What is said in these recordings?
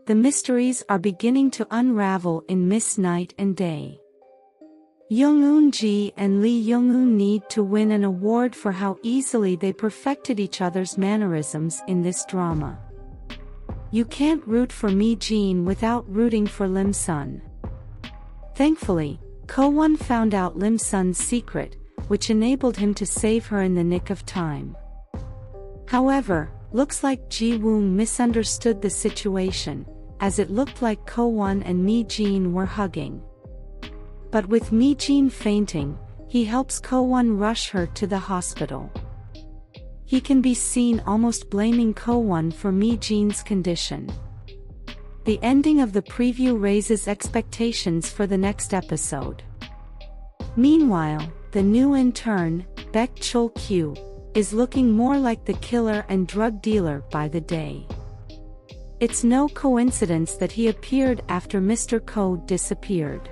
the mysteries are beginning to unravel in Miss Night and Day. Eun-Ji and Lee Jung-Eun need to win an award for how easily they perfected each other's mannerisms in this drama. You can't root for Mi-Jin without rooting for Lim-Sun. Thankfully, Ko-Won found out Lim-Sun's secret, which enabled him to save her in the nick of time. However, looks like Ji-Woong misunderstood the situation, as it looked like Ko-Won and Mi-Jin were hugging. But with Mi-Jin fainting, he helps Ko-Won rush her to the hospital. He can be seen almost blaming Ko-Won for Mi-Jin's condition. The ending of the preview raises expectations for the next episode. Meanwhile, the new intern, Baek Chol-kyu, is looking more like the killer and drug dealer by the day. It's no coincidence that he appeared after Mr. Ko disappeared.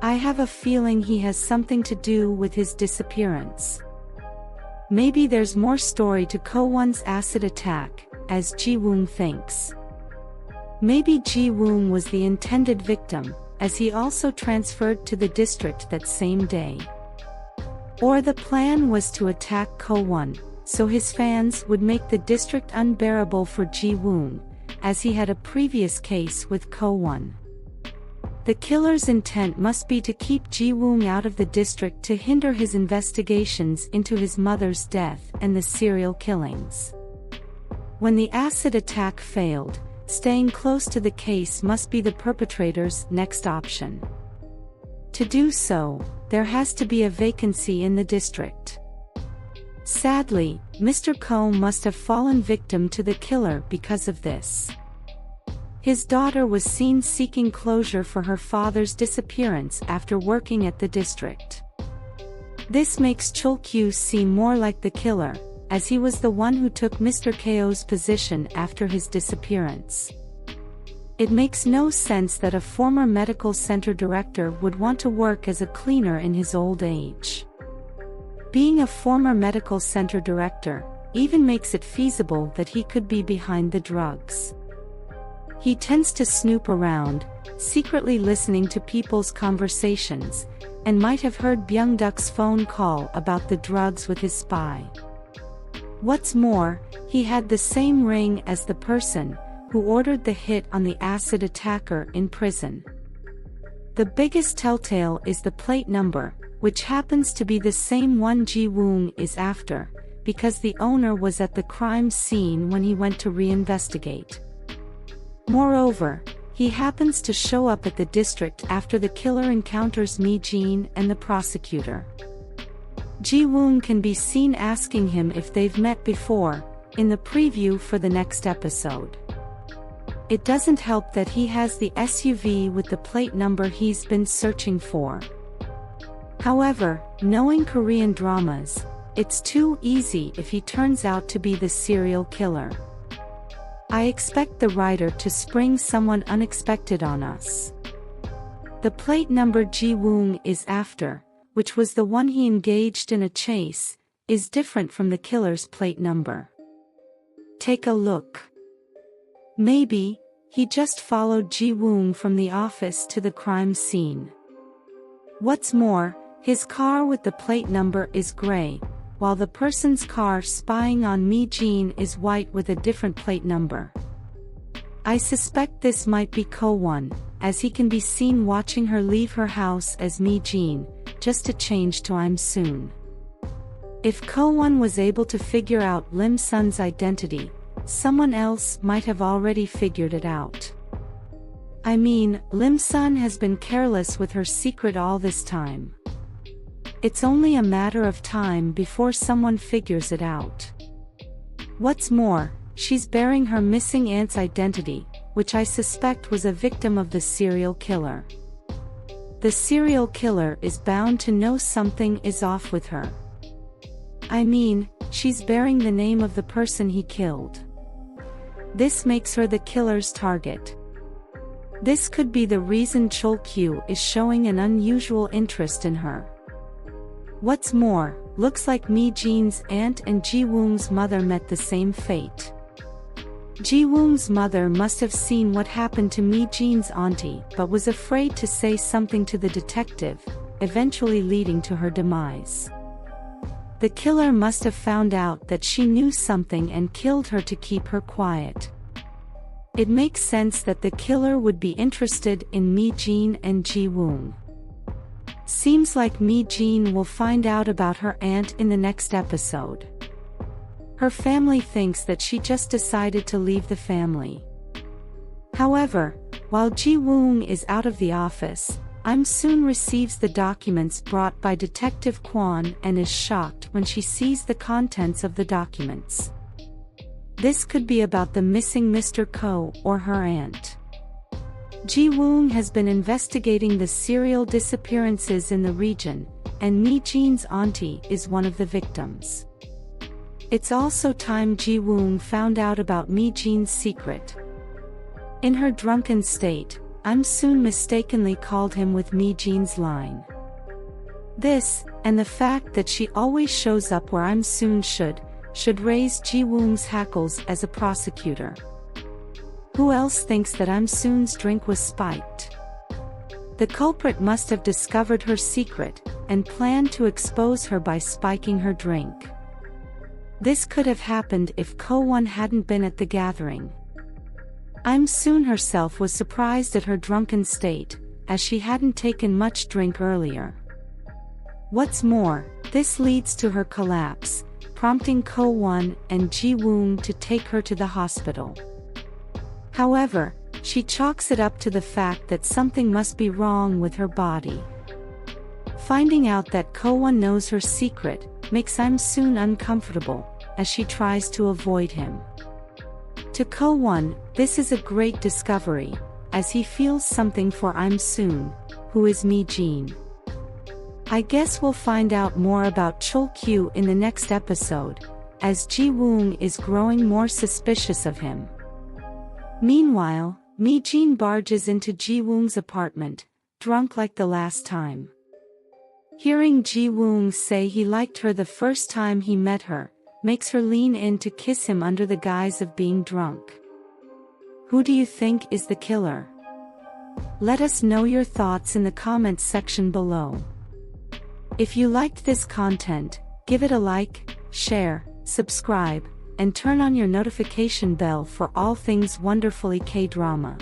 I have a feeling he has something to do with his disappearance. Maybe there's more story to Ko-Won's acid attack, as Ji-Woong thinks. Maybe Ji-Woong was the intended victim, as he also transferred to the district that same day. Or the plan was to attack Ko-Won, so his fans would make the district unbearable for Ji-Woong, as he had a previous case with Ko-Won. The killer's intent must be to keep Ji-Woong out of the district to hinder his investigations into his mother's death and the serial killings. When the acid attack failed, staying close to the case must be the perpetrator's next option. To do so, there has to be a vacancy in the district. Sadly, Mr. Ko must have fallen victim to the killer because of this. His daughter was seen seeking closure for her father's disappearance after working at the district. This makes Chol-kyu seem more like the killer, as he was the one who took Mr. Ko's position after his disappearance. It makes no sense that a former medical center director would want to work as a cleaner in his old age. Being a former medical center director even makes it feasible that he could be behind the drugs. He tends to snoop around, secretly listening to people's conversations, and might have heard Byung-duk's phone call about the drugs with his spy. What's more, he had the same ring as the person who ordered the hit on the acid attacker in prison. The biggest telltale is the plate number, which happens to be the same one Ji-Woong is after, because the owner was at the crime scene when he went to reinvestigate. Moreover, he happens to show up at the district after the killer encounters Mi-Jin and the prosecutor. Ji-Woong can be seen asking him if they've met before, in the preview for the next episode. It doesn't help that he has the SUV with the plate number he's been searching for. However, knowing Korean dramas, it's too easy if he turns out to be the serial killer. I expect the writer to spring someone unexpected on us. The plate number Ji-Woong is after, which was the one he engaged in a chase, is different from the killer's plate number. Take a look. Maybe, he just followed Ji-Woong from the office to the crime scene. What's more, his car with the plate number is gray, while the person's car spying on Mi-Jin is white with a different plate number. I suspect this might be Ko-Won, as he can be seen watching her leave her house as Mi-Jin, just to change to I'm soon. If Ko-Won was able to figure out Lim-Sun's identity, someone else might have already figured it out. I mean, Lim-Sun has been careless with her secret all this time. It's only a matter of time before someone figures it out. What's more, she's bearing her missing aunt's identity, which I suspect was a victim of the serial killer. The serial killer is bound to know something is off with her. I mean, she's bearing the name of the person he killed. This makes her the killer's target. This could be the reason Chol-kyu is showing an unusual interest in her. What's more, looks like Mi-Jin's aunt and Ji-Woong's mother met the same fate. Ji-Woong's mother must have seen what happened to Mi-Jin's auntie but was afraid to say something to the detective, eventually leading to her demise. The killer must have found out that she knew something and killed her to keep her quiet. It makes sense that the killer would be interested in Mi-Jin and Ji-Woong. Seems like Mi-Jin will find out about her aunt in the next episode. Her family thinks that she just decided to leave the family. However, while Ji-Woong is out of the office, Eun-Soon receives the documents brought by Detective Kwon and is shocked when she sees the contents of the documents. This could be about the missing Mr. Ko or her aunt. Ji-Woong has been investigating the serial disappearances in the region, and Mi-Jin's auntie is one of the victims. It's also time Ji-Woong found out about Mi-Jin's secret. In her drunken state, Eun-Soon mistakenly called him with Mi-Jin's line. This, and the fact that she always shows up where Eun-Soon should raise Ji-Woong's hackles as a prosecutor. Who else thinks that Eun-Soon's drink was spiked? The culprit must have discovered her secret, and planned to expose her by spiking her drink. This could have happened if Ko-Won hadn't been at the gathering. Eun-Soon herself was surprised at her drunken state, as she hadn't taken much drink earlier. What's more, this leads to her collapse, prompting Ko-Won and Ji-Woong to take her to the hospital. However, she chalks it up to the fact that something must be wrong with her body. Finding out that Ko-Won knows her secret makes Eun-Soon uncomfortable, as she tries to avoid him. To Ko-Won, this is a great discovery, as he feels something for Eun-Soon, who is Mi-Jin. I guess we'll find out more about Chol-kyu in the next episode, as Ji-Woong is growing more suspicious of him. Meanwhile, Mi-Jin barges into Ji-Woong's apartment, drunk like the last time. Hearing Ji-Woong say he liked her the first time he met her, makes her lean in to kiss him under the guise of being drunk. Who do you think is the killer? Let us know your thoughts in the comments section below. If you liked this content, give it a like, share, subscribe, and turn on your notification bell for all things wonderfully K-drama.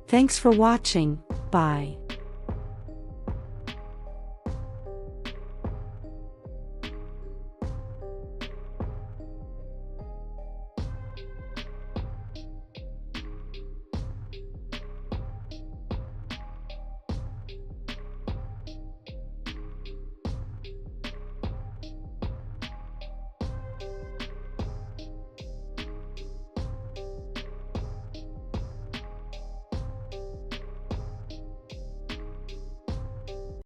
Thanks for watching, bye.